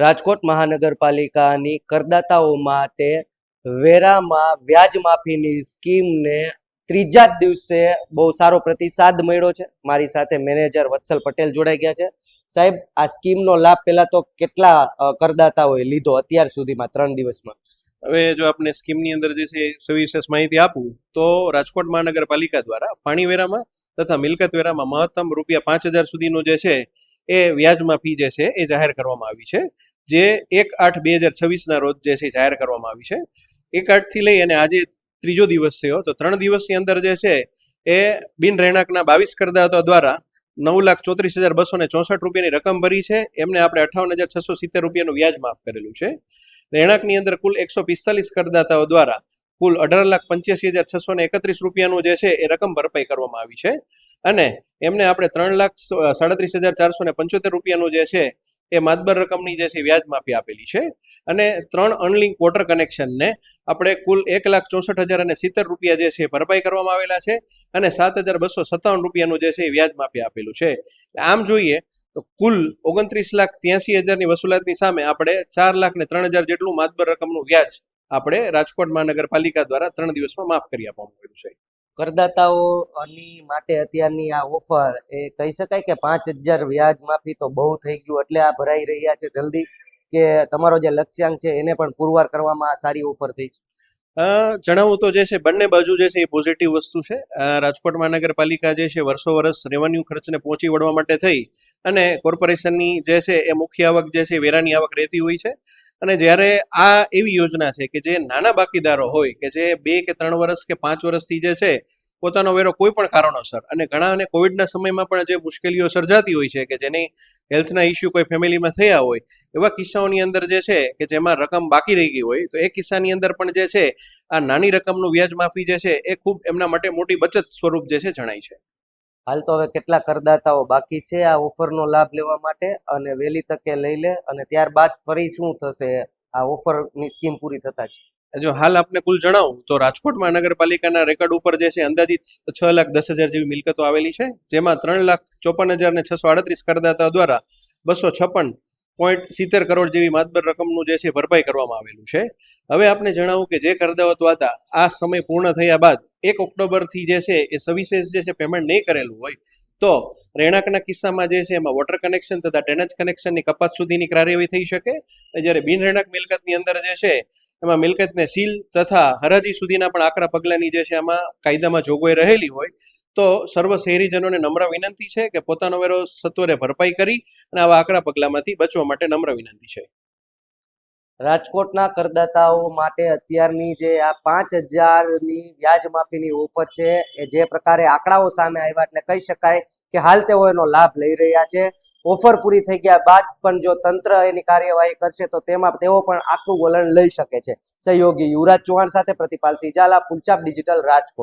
રાજકોટ મહાનગરપાલિકાની કરદાતાઓ માટે વેરામાં વ્યાજ માફીની સ્કીમને ત્રીજા જ દિવસે બહુ સારો પ્રતિસાદ મળ્યો છે. મારી સાથે મેનેજર વત્સલ પટેલ જોડાઈ ગયા છે. સાહેબ, આ સ્કીમનો લાભ પહેલા તો કેટલા કરદાતાઓએ લીધો અત્યાર સુધીમાં 3 દિવસમાં? હવે જો આપને સ્કીમની અંદર જે છે સવિશેષ માહિતી આપું તો રાજકોટ મહાનગરપાલિકા દ્વારા પાણીવેરામાં તથા મિલકત વેરામાં મહત્તમ ₹5,000 સુધીનું જે છે એ વ્યાજ માફી જે છે એ જાહેર કરવામાં આવી છે, જે 1/8/2026 રોજ જે છે જાહેર કરવામાં આવી છે. 1/8 થી લઈ અને આજે ત્રીજો દિવસ થયો, તો 3 દિવસની અંદર જે છે એ બિન રહેણાંકના 22 કરદાતાઓ દ્વારા ₹9,34,264 રકમ ભરી છે. એમને આપણે ₹58,670 વ્યાજ માફ કરેલું છે. રહેણાંકની અંદર કુલ 145 કરદાતાઓ દ્વારા કુલ ₹18,85,631 જે છે એ રકમ ભરપાઈ કરવામાં આવી છે. અને એમને આપણે ₹3,37,475 જે છે એ માતબર રકમની જે છે વ્યાજ માફી આપેલી છે. અને 3 અનલિંક વોટર કનેક્શનને આપણે કુલ ₹1,64,070 જે છે ભરપાઈ કરવામાં આવેલા છે. અને ₹7,257 જે છે એ વ્યાજ માફી આપેલું છે. આમ જોઈએ તો કુલ 29,83,000 વસૂલાતની સામે આપણે 4,03,000 જેટલું માતબર રકમનું વ્યાજ આપણે રાજકોટ મહાનગરપાલિકા દ્વારા 3 દિવસમાં માફ કરી આપવામાં આવ્યું છે. કરદાતાઓની માટે અત્યારની આ ઓફર એ કહી શકાય કે 5,000 વ્યાજ માફી તો બહુ થઈ ગયું, એટલે આ ભરાઈ રહ્યા છે જલ્દી, કે તમારો જે લક્ષ્યાંક છે એને પણ પુરવાર કરવામાં આ સારી ઓફર થઈ છે? જણાવું તો જે છે બંને બાજુ જે છે એ પોઝિટિવ વસ્તુ છે. રાજકોટ મહાનગરપાલિકા જે છે વર્ષો વર્ષ રેવન્યુ ખર્ચને પહોંચી વળવા માટે થઈ અને કોર્પોરેશનની જે છે એ મુખ્ય આવક જે છે વેરાની આવક રહેતી હોય છે. અને જ્યારે આ એવી યોજના છે કે જે નાના બાકીદારો હોય કે જે 2 કે 3 વર્ષ કે 5 વર્ષથી જે છે પોતાનો વેરો કોઈ પણ કારણોસર, અને ઘણા અને કોવિડના સમયમાં પણ જે મુશ્કેલીઓ સર્જાતી હોય છે કે જેની હેલ્થના ઇસ્યુ કોઈ ફેમિલીમાં થયા હોય, એવા કિસ્સાઓની અંદર જે છે કે જેમાં રકમ બાકી રહી ગઈ હોય, તો એ કિસ્સાની અંદર પણ જે છે આ નાની રકમનું વ્યાજ માફી જે છે એ ખૂબ એમના માટે મોટી બચત સ્વરૂપ જે છે જણાય છે. હાલ તો હવે કેટલા કરદાતાઓ બાકી છે આ ઓફરનો લાભ લેવા માટે, અને વહેલી તકે લઈ લે, અને ત્યારબાદ ફરી શું થશે આ ઓફરની સ્કીમ પૂરી થતા છે? જો હાલ આપને કુલ જણાવું તો રાજકોટ મહાનગરપાલિકાના રેકોર્ડ ઉપર જે છે અંદાજિત 6,10,000 જેવી મિલકતો આવેલી છે, જેમાં 3,54,638 કરદાતાઓ દ્વારા 256.70 કરોડ જેવી માતબર રકમનું જે છે ભરપાઈ કરવામાં આવેલું છે. હવે આપને જણાવું કે જે કરદાતાઓ હતા આ સમય પૂર્ણ થયા બાદ 1 ઓક્ટોબરથી જે છે એ સવિશેષ જે છે પેમેન્ટ નહીં કરેલું હોય, તો રહેણાંકના કિસ્સામાં જે છે એમાં વોટર કનેક્શન તથા ડ્રેનેજ કનેક્શનની કપાત સુધીની કાર્યવાહી થઈ શકે. જ્યારે બિન રહેણાંક મિલકતની અંદર જે છે એમાં મિલકતને સીલ તથા હરાજી સુધીના પણ આકરા પગલાંની જે છે આમાં કાયદામાં જોગવાઈ રહેલી હોય, તો સર્વ શહેરીજનોને નમ્ર વિનંતી છે કે પોતાનો વેરો સત્વરે ભરપાઈ કરી અને આવા આકરા પગલાંમાંથી બચવા માટે નમ્ર વિનંતી છે. રાજકોટના કરદાતાઓ માટે અત્યારની જે આ 5,000ની વ્યાજ માફીની ઓફર છે, એ જે પ્રકારે આંકડાઓ સામે આવ્યા એટલે કહી શકાય કે હાલ તેઓ એનો લાભ લઈ રહ્યા છે. ઓફર પૂરી થઈ ગયા બાદ પણ જો તંત્ર એની કાર્યવાહી કરશે તો તેમાં તેઓ પણ આખું વલણ લઈ શકે છે. સહયોગી યુવરાજ ચૌહાણ સાથે પ્રતિપાલ સિંહ ઝાલા, ફૂલચાપ ડિજિટલ, રાજકોટ.